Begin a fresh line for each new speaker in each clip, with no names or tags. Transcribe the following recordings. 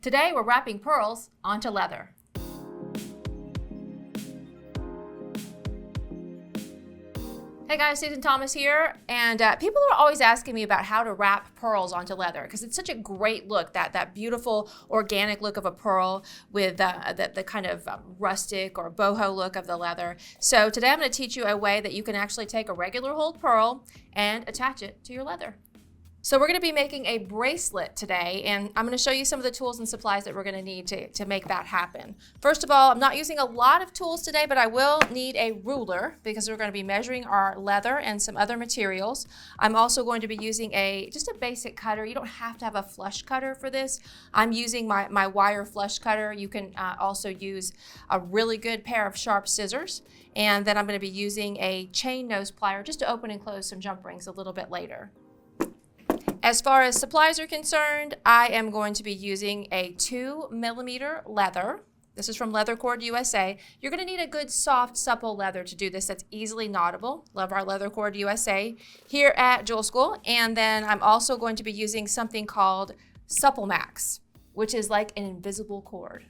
Today we're wrapping pearls onto leather. Hey guys, Susan Thomas here, and people are always asking me about how to wrap pearls onto leather because it's such a great look, that beautiful organic look of a pearl with the kind of rustic or boho look of the leather. So today I'm going to teach you a way that you can actually take a regular hold pearl and attach it to your leather. So we're going to be making a bracelet today, and I'm going to show you some of the tools and supplies that we're going to need to make that happen. First of all, I'm not using a lot of tools today, but I will need a ruler because we're going to be measuring our leather and some other materials. I'm also going to be using just a basic cutter. You don't have to have a flush cutter for this. I'm using my wire flush cutter. You can also use a really good pair of sharp scissors, and then I'm going to be using a chain nose plier just to open and close some jump rings a little bit later. As far as supplies are concerned, I am going to be using a 2mm leather. This is from Leather Cord USA. You're going to need a good, soft, supple leather to do this that's easily knottable. Love our Leather Cord USA here at Jewel School. And then I'm also going to be using something called Supple Max, which is like an invisible cord.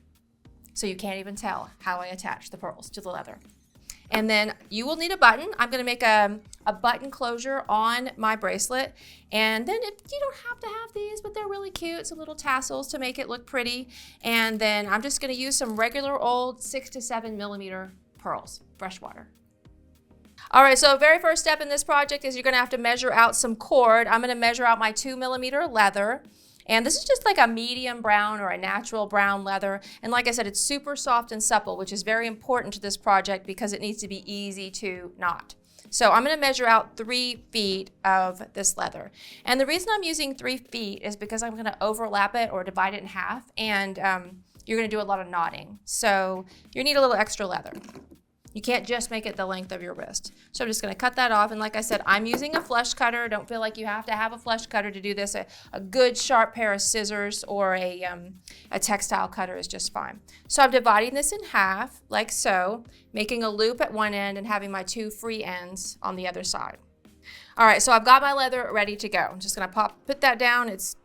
So you can't even tell how I attach the pearls to the leather. And then you will need a button. I'm going to make a button closure on my bracelet. And then you don't have to have these, but they're really cute. Some little tassels to make it look pretty. And then I'm just going to use some regular old 6 to 7mm pearls, freshwater. All right, so very first step in this project is you're going to have to measure out some cord. I'm going to measure out my 2mm leather. And this is just like a medium brown or a natural brown leather. And like I said, it's super soft and supple, which is very important to this project because it needs to be easy to knot. So I'm going to measure out 3 feet of this leather. And the reason I'm using 3 feet is because I'm going to overlap it or divide it in half. And you're going to do a lot of knotting. So you need a little extra leather. You can't just make it the length of your wrist. So I'm just going to cut that off. And like I said, I'm using a flush cutter. Don't feel like you have to have a flush cutter to do this. A good sharp pair of scissors or a textile cutter is just fine. So I'm dividing this in half like so, making a loop at one end and having my 2 free ends on the other side. All right, so I've got my leather ready to go. I'm just going to put that down. It's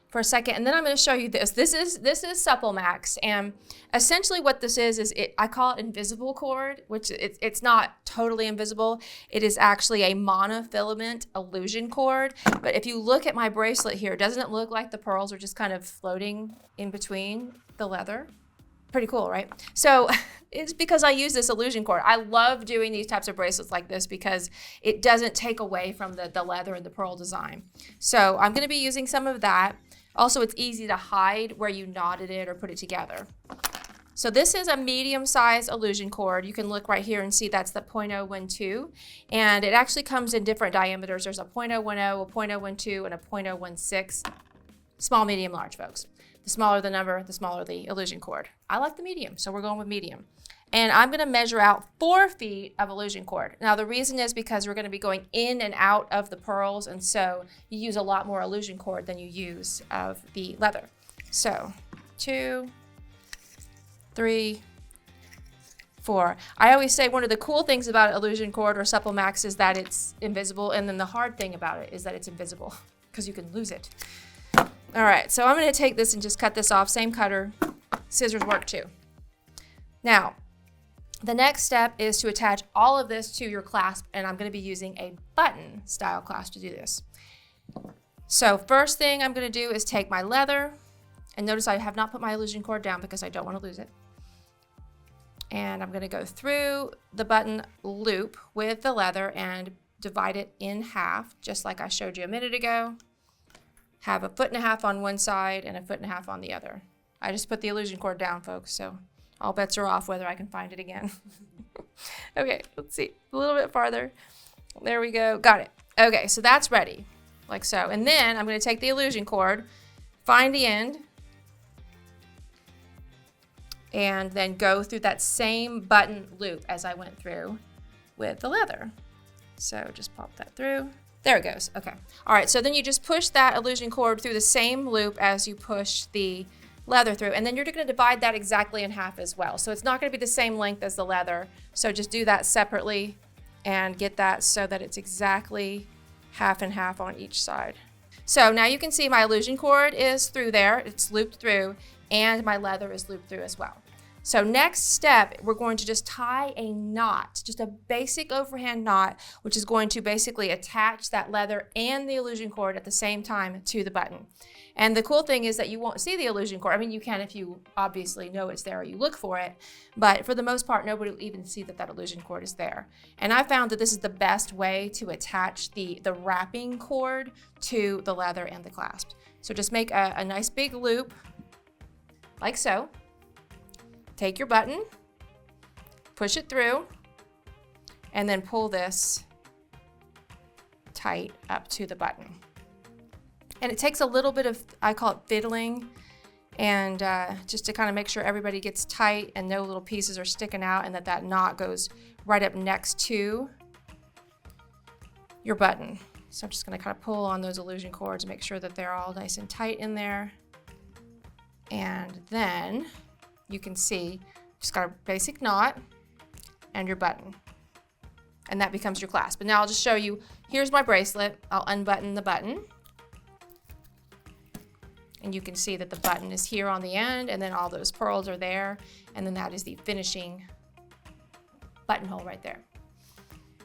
for a second, and then I'm going to show you this. This is Supple Max, and essentially what this is I call it invisible cord, which it's not totally invisible. It is actually a monofilament illusion cord. But if you look at my bracelet here, doesn't it look like the pearls are just kind of floating in between the leather? Pretty cool, right? So it's because I use this illusion cord. I love doing these types of bracelets like this because it doesn't take away from the leather and the pearl design. So I'm going to be using some of that. Also, it's easy to hide where you knotted it or put it together. So this is a medium-sized illusion cord. You can look right here and see that's the 0.012. And it actually comes in different diameters. There's a 0.010, a 0.012, and a 0.016. Small, medium, large, folks. The smaller the number, the smaller the illusion cord. I like the medium, so we're going with medium. And I'm going to measure out 4 feet of illusion cord. Now the reason is because we're going to be going in and out of the pearls, and so you use a lot more illusion cord than you use of the leather. So 2, 3, 4. I always say one of the cool things about illusion cord or Supple Max is that it's invisible, and then the hard thing about it is that it's invisible because you can lose it. All right, so I'm going to take this and just cut this off. Same cutter, scissors work too. Now, the next step is to attach all of this to your clasp, and I'm going to be using a button style clasp to do this. So first thing I'm going to do is take my leather, and notice I have not put my illusion cord down because I don't want to lose it. And I'm going to go through the button loop with the leather and divide it in half, just like I showed you a minute ago. Have 1.5 feet on one side and 1.5 feet on the other. I just put the illusion cord down, folks, so all bets are off whether I can find it again. Okay, let's see. A little bit farther. There we go. Got it. Okay, so that's ready, like so. And then I'm going to take the illusion cord, find the end, and then go through that same button loop as I went through with the leather. So just pop that through. There it goes. Okay. All right, so then you just push that illusion cord through the same loop as you push the leather through, and then you're going to divide that exactly in half as well. So it's not going to be the same length as the leather. So just do that separately and get that so that it's exactly half and half on each side. So now you can see my illusion cord is through there. It's looped through. and my leather is looped through as well. So next step, we're going to just tie a knot, just a basic overhand knot, which is going to basically attach that leather and the illusion cord at the same time to the button. And the cool thing is that you won't see the illusion cord. I mean, you can if you obviously know it's there or you look for it, but for the most part, nobody will even see that that illusion cord is there. And I found that this is the best way to attach the wrapping cord to the leather and the clasp. So just make a nice big loop, like so. Take your button, push it through, and then pull this tight up to the button. And it takes a little bit of, I call it fiddling, and just to kind of make sure everybody gets tight and no little pieces are sticking out, and that knot goes right up next to your button. So I'm just going to kind of pull on those illusion cords and make sure that they're all nice and tight in there. And then you can see just got a basic knot and your button, and that becomes your clasp. And now I'll just show you, here's my bracelet. I'll unbutton the button, and you can see that the button is here on the end, and then all those pearls are there, and then that is the finishing buttonhole right there.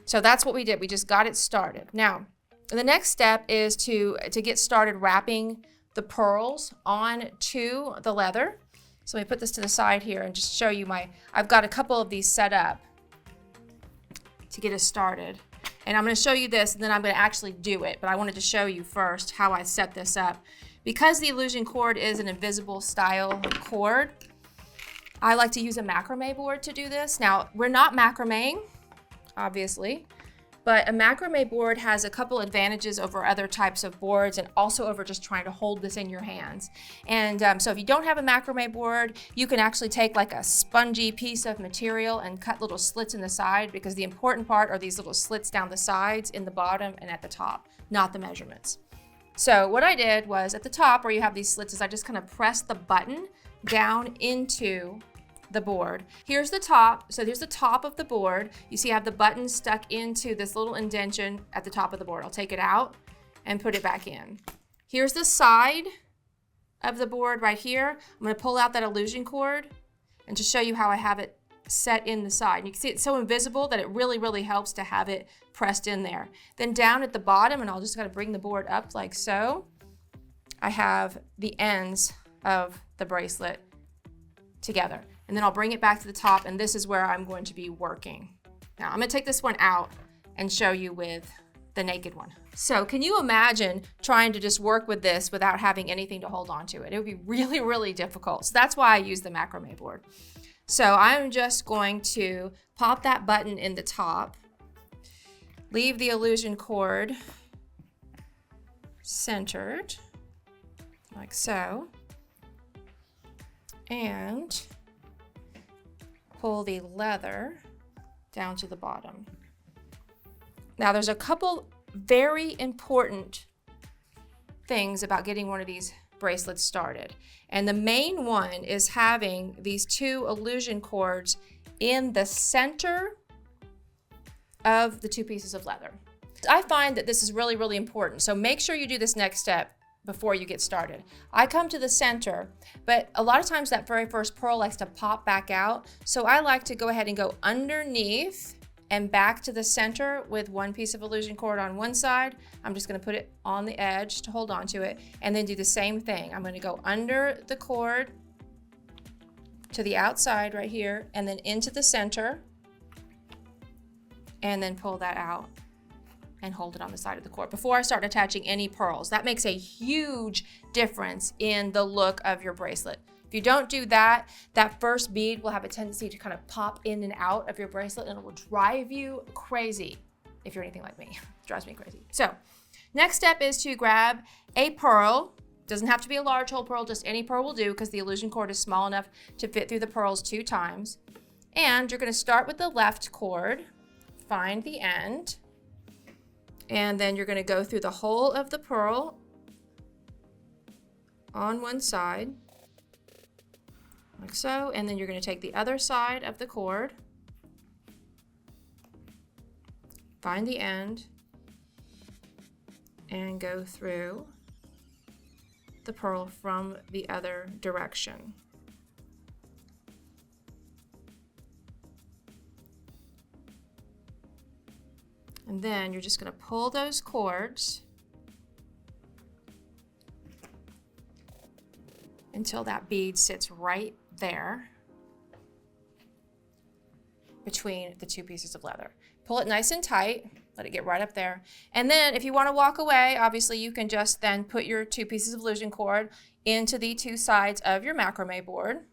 So that's what we did. We just got it started. Now, the next step is to get started wrapping the pearls onto the leather. So let me put this to the side here and just show you I've got a couple of these set up to get us started. And I'm going to show you this, and then I'm going to actually do it. But I wanted to show you first how I set this up. Because the illusion cord is an invisible style cord, I like to use a macrame board to do this. Now, we're not macrameing, obviously, but a macrame board has a couple advantages over other types of boards, and also over just trying to hold this in your hands. And so if you don't have a macrame board, you can actually take like a spongy piece of material and cut little slits in the side, because the important part are these little slits down the sides, in the bottom, and at the top, not the measurements. So what I did was, at the top where you have these slits, is I just kind of pressed the button down into the board. Here's the top. So here's the top of the board. You see I have the button stuck into this little indentation at the top of the board. I'll take it out and put it back in. Here's the side of the board right here. I'm going to pull out that illusion cord and just show you how I have it set in the side. And you can see it's so invisible that it really, really helps to have it pressed in there. Then down at the bottom, and I'll just kind of bring the board up like so, I have the ends of the bracelet together. And then I'll bring it back to the top, and this is where I'm going to be working. Now I'm going to take this one out and show you with the naked one. So can you imagine trying to just work with this without having anything to hold on to it? It would be really, really difficult. So that's why I use the macrame board. So I'm just going to pop that button in the top, leave the illusion cord centered, like so, and pull the leather down to the bottom. Now there's a couple very important things about getting one of these bracelets started. And the main one is having these two illusion cords in the center of the two pieces of leather. I find that this is really, really important. So make sure you do this next step before you get started. I come to the center, but a lot of times that very first pearl likes to pop back out. So I like to go ahead and go underneath and back to the center with one piece of illusion cord on one side. I'm just gonna put it on the edge to hold on to it, and then do the same thing. I'm gonna go under the cord to the outside right here, and then into the center, and then pull that out and hold it on the side of the cord before I start attaching any pearls. That makes a huge difference in the look of your bracelet. If you don't do that, that first bead will have a tendency to kind of pop in and out of your bracelet, and it will drive you crazy if you're anything like me. It drives me crazy. So next step is to grab a pearl. Doesn't have to be a large hole pearl, just any pearl will do, because the illusion cord is small enough to fit through the pearls 2 times. And you're gonna start with the left cord, find the end, and then you're gonna go through the whole of the pearl on one side, like so, and then you're going to take the other side of the cord, find the end, and go through the pearl from the other direction. And then you're just going to pull those cords until that bead sits right there between the two pieces of leather. Pull it nice and tight, let it get right up there. And then if you want to walk away, obviously you can just then put your two pieces of illusion cord into the two sides of your macrame board,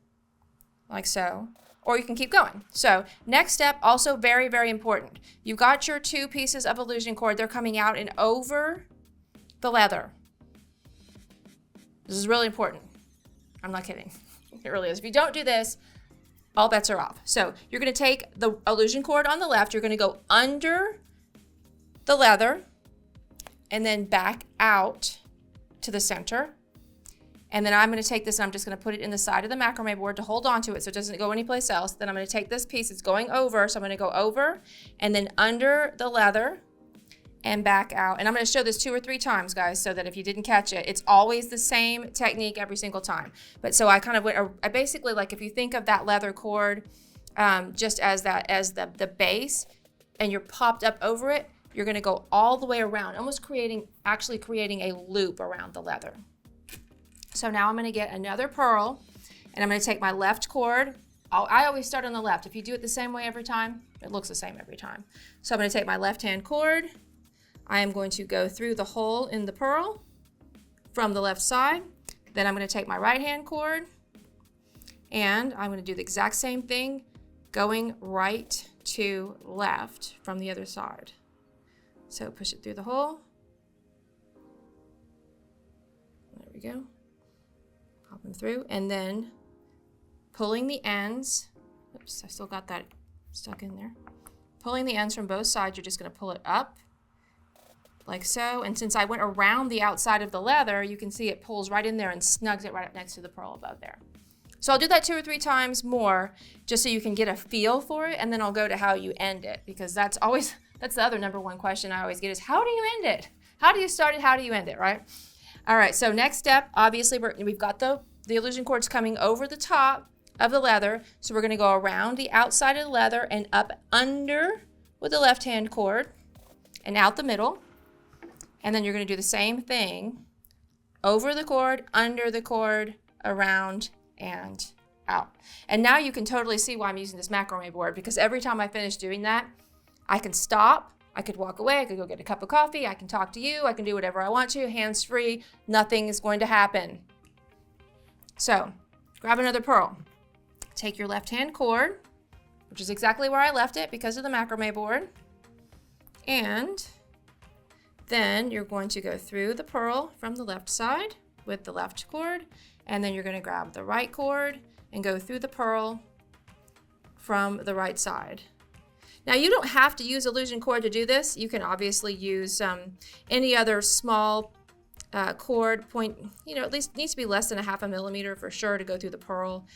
like so, or you can keep going. So next step, also very, very important. You've got your two pieces of illusion cord, they're coming out and over the leather. This is really important. I'm not kidding, it really is. If you don't do this, all bets are off. So you're gonna take the illusion cord on the left, you're gonna go under the leather and then back out to the center. And then I'm gonna take this and I'm just gonna put it in the side of the macrame board to hold on to it so it doesn't go anyplace else. Then I'm gonna take this piece, it's going over, so I'm gonna go over and then under the leather and back out. And I'm gonna show this 2 or 3 times, guys, so that if you didn't catch it, it's always the same technique every single time. But so I kind of went, I basically, like if you think of that leather cord just as the base and you're popped up over it, you're gonna go all the way around, almost actually creating a loop around the leather. So now I'm gonna get another pearl and I'm gonna take my left cord. I always start on the left. If you do it the same way every time, it looks the same every time. So I'm gonna take my left-hand cord. I am going to go through the hole in the pearl from the left side. Then I'm going to take my right hand cord and I'm going to do the exact same thing, going right to left from the other side. So push it through the hole. There we go. Pop them through and then pulling the ends. Oops, I still got that stuck in there. Pulling the ends from both sides, you're just going to pull it up like so, and since I went around the outside of the leather, you can see it pulls right in there and snugs it right up next to the pearl above there. So I'll do that 2 or 3 times more just so you can get a feel for it, and then I'll go to how you end it, because that's the other number one question I always get is how do you end it? How do you start it? How do you end it, right? All right, so next step, obviously we've got the illusion cords coming over the top of the leather, so we're gonna go around the outside of the leather and up under with the left-hand cord and out the middle. And then you're going to do the same thing over the cord, under the cord, around, and out. And now you can totally see why I'm using this macrame board, because every time I finish doing that, I can stop, I could walk away, I could go get a cup of coffee, I can talk to you, I can do whatever I want to, hands-free, nothing is going to happen. So grab another pearl. Take your left-hand cord, which is exactly where I left it because of the macrame board, and then you're going to go through the pearl from the left side with the left cord, and then you're going to grab the right cord and go through the pearl from the right side. Now you don't have to use illusion cord to do this. You can obviously use any other small cord, at least needs to be less than 1/2 millimeter for sure to go through the pearl.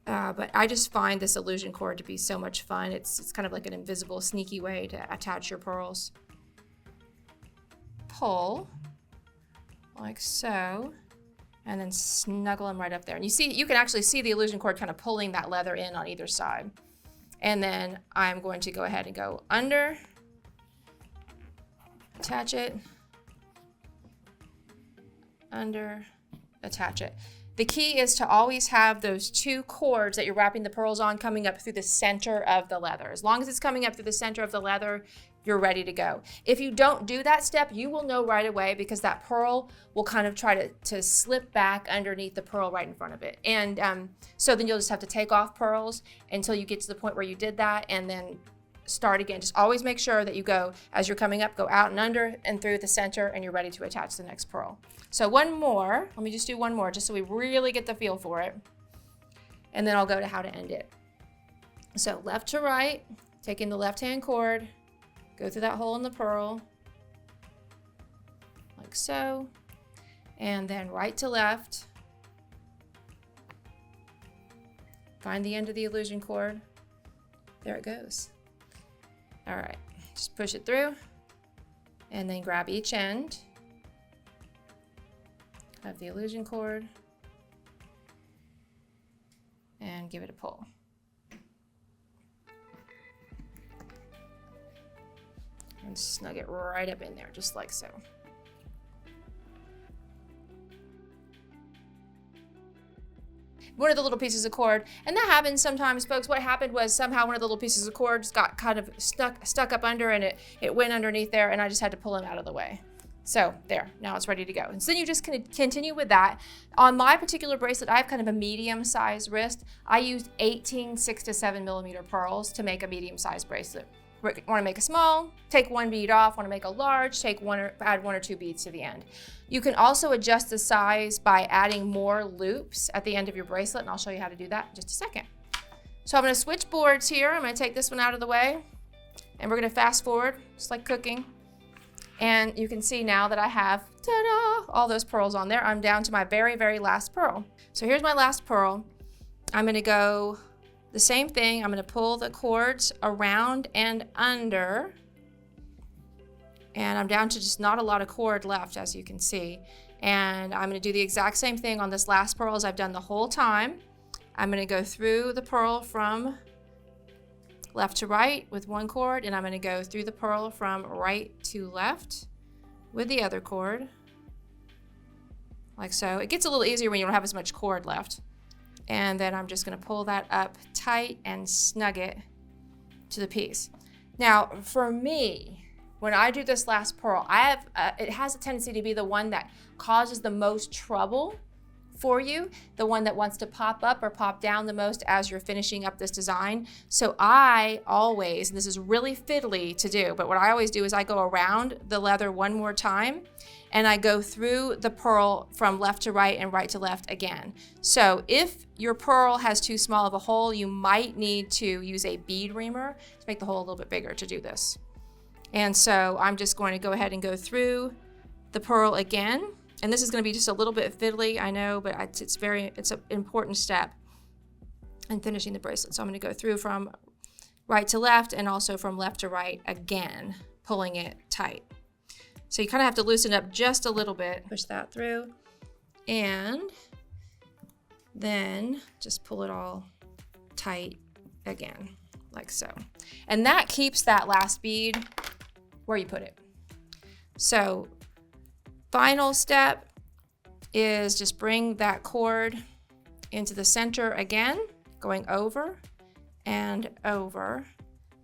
But I just find this illusion cord to be so much fun. It's kind of like an invisible, sneaky way to attach your pearls. Pull like so, and then snuggle them right up there. And you can actually see the illusion cord kind of pulling that leather in on either side. And then I'm going to go ahead and go under, attach it, under, attach it. The key is to always have those 2 cords that you're wrapping the pearls on coming up through the center of the leather. As long as it's coming up through the center of the leather, you're ready to go. If you don't do that step, you will know right away, because that pearl will kind of try to slip back underneath the pearl right in front of it. And so then you'll just have to take off pearls until you get to the point where you did that, and then start again. Just always make sure that you go, as you're coming up, go out and under and through the center, and you're ready to attach the next pearl. So one more, let me just do one more just so we really get the feel for it. And then I'll go to how to end it. So left to right, taking the left-hand cord, go through that hole in the pearl, like so, and then right to left, find the end of the illusion cord, there it goes. All right, just push it through, and then grab each end, of the illusion cord and give it a pull. And snug it right up in there, just like so. One of the little pieces of cord, and that happens sometimes, folks. What happened was somehow one of the little pieces of cord just got kind of stuck up under, and it went underneath there, and I just had to pull him out of the way. So there, now it's ready to go. And so then you just can continue with that. On my particular bracelet, I have kind of a medium-sized wrist. I used 18 6 to 7 millimeter pearls to make a medium-sized bracelet. Want to make a small, take one bead off. Want to make a large, add 1 or 2 beads to the end. You can also adjust the size by adding more loops at the end of your bracelet, and I'll show you how to do that in just a second. So I'm going to switch boards here. I'm going to take this one out of the way, and we're going to fast forward, just like cooking. And you can see now that I have, ta-da, all those pearls on there. I'm down to my very, very last pearl. So here's my last pearl. I'm going to go the same thing. I'm going to pull the cords around and under, and I'm down to just not a lot of cord left, as you can see. And I'm going to do the exact same thing on this last pearl as I've done the whole time. I'm going to go through the pearl from left to right with one cord, and I'm going to go through the pearl from right to left with the other cord, like so. It gets a little easier when you don't have as much cord left. And then I'm just going to pull that up tight and snug it to the piece. Now, for me, when I do this last pearl, it has a tendency to be the one that causes the most trouble for you, the one that wants to pop up or pop down the most as you're finishing up this design. So I always, and this is really fiddly to do, but what I always do is I go around the leather one more time, and I go through the pearl from left to right and right to left again. So if your pearl has too small of a hole, you might need to use a bead reamer to make the hole a little bit bigger to do this. And so I'm just going to go ahead and go through the pearl again. And this is going to be just a little bit fiddly, I know, but it's an important step in finishing the bracelet. So I'm going to go through from right to left and also from left to right again, pulling it tight. So you kind of have to loosen up just a little bit. Push that through, and then just pull it all tight again, like so. And that keeps that last bead where you put it. So final step is just bring that cord into the center again, going over and over,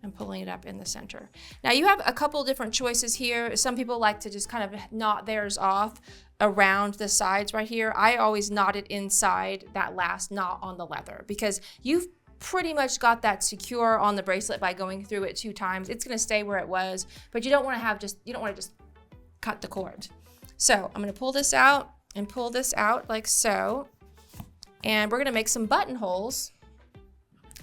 and pulling it up in the center. Now you have a couple different choices here. Some people like to just kind of knot theirs off around the sides right here. I always knot it inside that last knot on the leather, because you've pretty much got that secure on the bracelet by going through it 2 times. It's gonna stay where it was, but you don't wanna just cut the cord. So I'm gonna pull this out and pull this out like so, and we're gonna make some buttonholes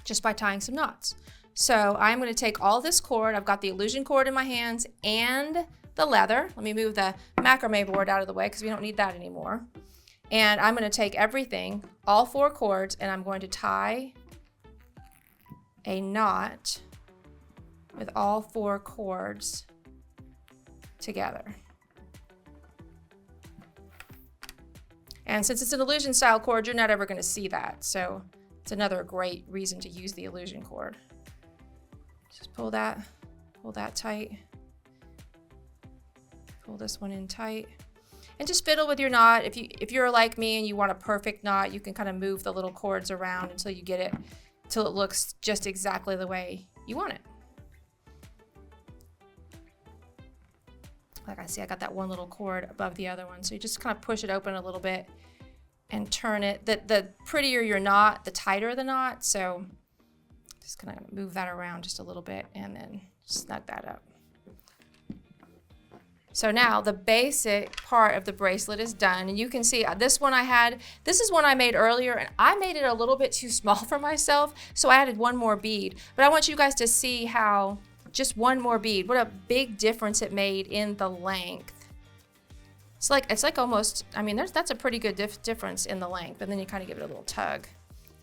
just by tying some knots. So I'm going to take all this cord. I've got the illusion cord in my hands and the leather. Let me move the macrame board out of the way because we don't need that anymore. And I'm going to take everything, all 4 cords, and I'm going to tie a knot with all 4 cords together. And since it's an illusion style cord, you're not ever going to see that. So it's another great reason to use the illusion cord. Just pull that tight. Pull this one in tight. And just fiddle with your knot. If you're like me and you want a perfect knot, you can kind of move the little cords around until you get it, till it looks just exactly the way you want it. Like I see, I got that one little cord above the other one. So you just kind of push it open a little bit and turn it. The prettier your knot, the tighter the knot. So just gonna move that around just a little bit and then snug that up. So now the basic part of the bracelet is done, and you can see this is one I made earlier, and I made it a little bit too small for myself, so I added one more bead. But I want you guys to see how just one more bead, what a big difference it made in the length. It's like almost, I mean, that's a pretty good difference in the length, and then you kind of give it a little tug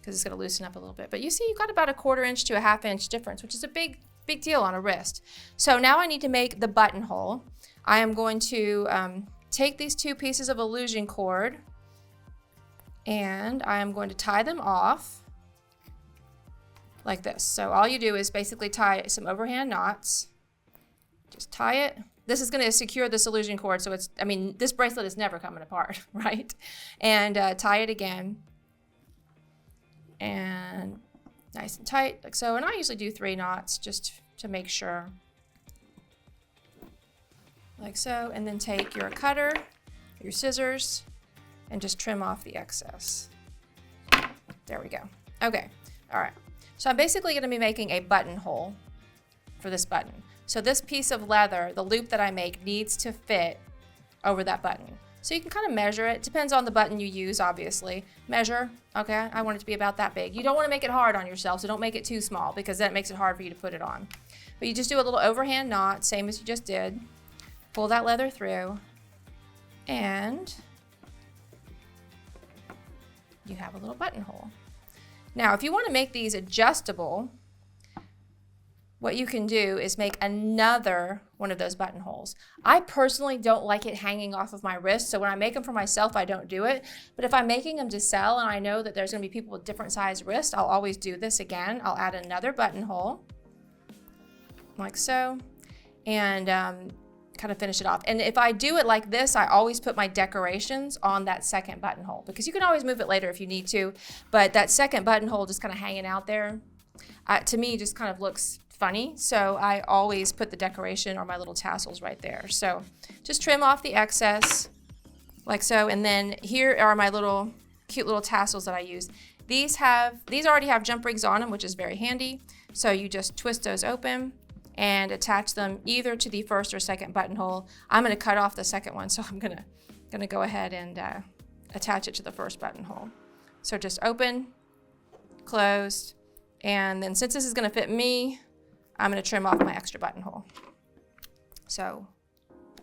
because it's going to loosen up a little bit. But you see, you've got about a 1/4 inch to a 1/2 inch difference, which is a big deal on a wrist. So now I need to make the buttonhole. I am going to take these two pieces of illusion cord and I am going to tie them off like this. So all you do is basically tie some overhand knots. Just tie it. This is going to secure this illusion cord, so it's, I mean, this bracelet is never coming apart, right? And tie it again. And nice and tight, like so. And I usually do 3 knots just to make sure. Like so. And then take your cutter, your scissors, and just trim off the excess. There we go. Okay. All right. So I'm basically going to be making a buttonhole for this button. So this piece of leather, the loop that I make, needs to fit over that button. So you can kind of measure it. Depends on the button you use, obviously. Measure, okay, I want it to be about that big. You don't want to make it hard on yourself, so don't make it too small because that makes it hard for you to put it on. But you just do a little overhand knot, same as you just did. Pull that leather through, and you have a little buttonhole. Now, if you want to make these adjustable, what you can do is make another one of those buttonholes. I personally don't like it hanging off of my wrist, so when I make them for myself, I don't do it. But if I'm making them to sell and I know that there's going to be people with different size wrists, I'll always do this again. I'll add another buttonhole, like so, and kind of finish it off. And if I do it like this, I always put my decorations on that second buttonhole because you can always move it later if you need to, but that second buttonhole just kind of hanging out there, to me, just kind of looks funny, so I always put the decoration or my little tassels right there. So just trim off the excess like so, and then here are my little cute little tassels that I use. These already have jump rings on them, which is very handy. So you just twist those open and attach them either to the first or second buttonhole. I'm going to cut off the second one, so I'm gonna go ahead and attach it to the first buttonhole. So just open, closed, and then since this is going to fit me, I'm going to trim off my extra buttonhole. So,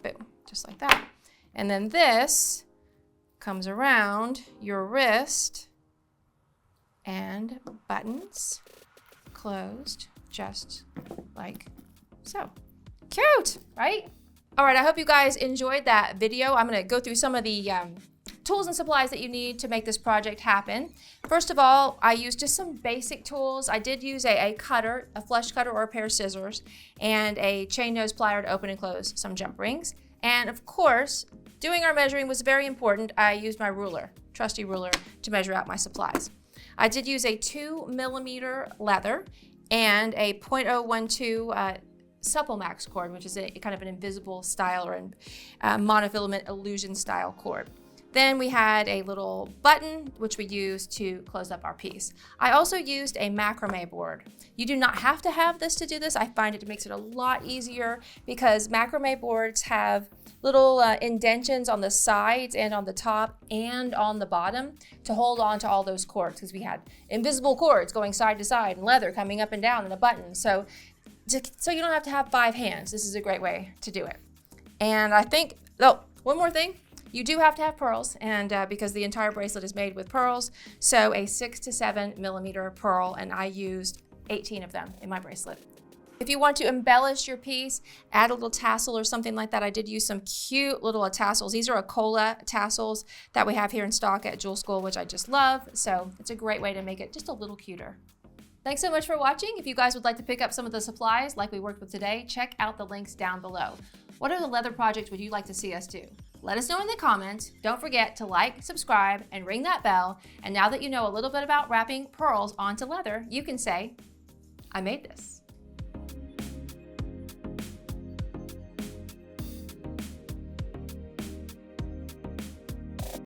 boom, just like that. And then this comes around your wrist and buttons closed just like so. Cute, right? All right, I hope you guys enjoyed that video. I'm going to go through some of the tools and supplies that you need to make this project happen. First of all, I used just some basic tools. I did use a cutter, a flush cutter or a pair of scissors, and a chain nose plier to open and close some jump rings. And of course, doing our measuring was very important. I used my ruler, trusty ruler, to measure out my supplies. I did use a 2mm leather and a .012 supple max cord, which is a kind of an invisible style or a monofilament illusion style cord. Then we had a little button, which we used to close up our piece. I also used a macrame board. You do not have to have this to do this. I find it makes it a lot easier because macrame boards have little indentions on the sides and on the top and on the bottom to hold on to all those cords, because we had invisible cords going side to side and leather coming up and down and a button. So you don't have to have 5 hands. This is a great way to do it. And I think, oh, one more thing. You do have to have pearls, and because the entire bracelet is made with pearls, so a 6 to 7mm pearl, and I used 18 of them in my bracelet. If you want to embellish your piece, add a little tassel or something like that, I did use some cute little tassels. These are Acola tassels that we have here in stock at Jewel School, which I just love, so it's a great way to make it just a little cuter. Thanks so much for watching. If you guys would like to pick up some of the supplies like we worked with today, check out the links down below. What other leather projects would you like to see us do? Let us know in the comments. Don't forget to like, subscribe, and ring that bell. And now that you know a little bit about wrapping pearls onto leather, you can say, I made this.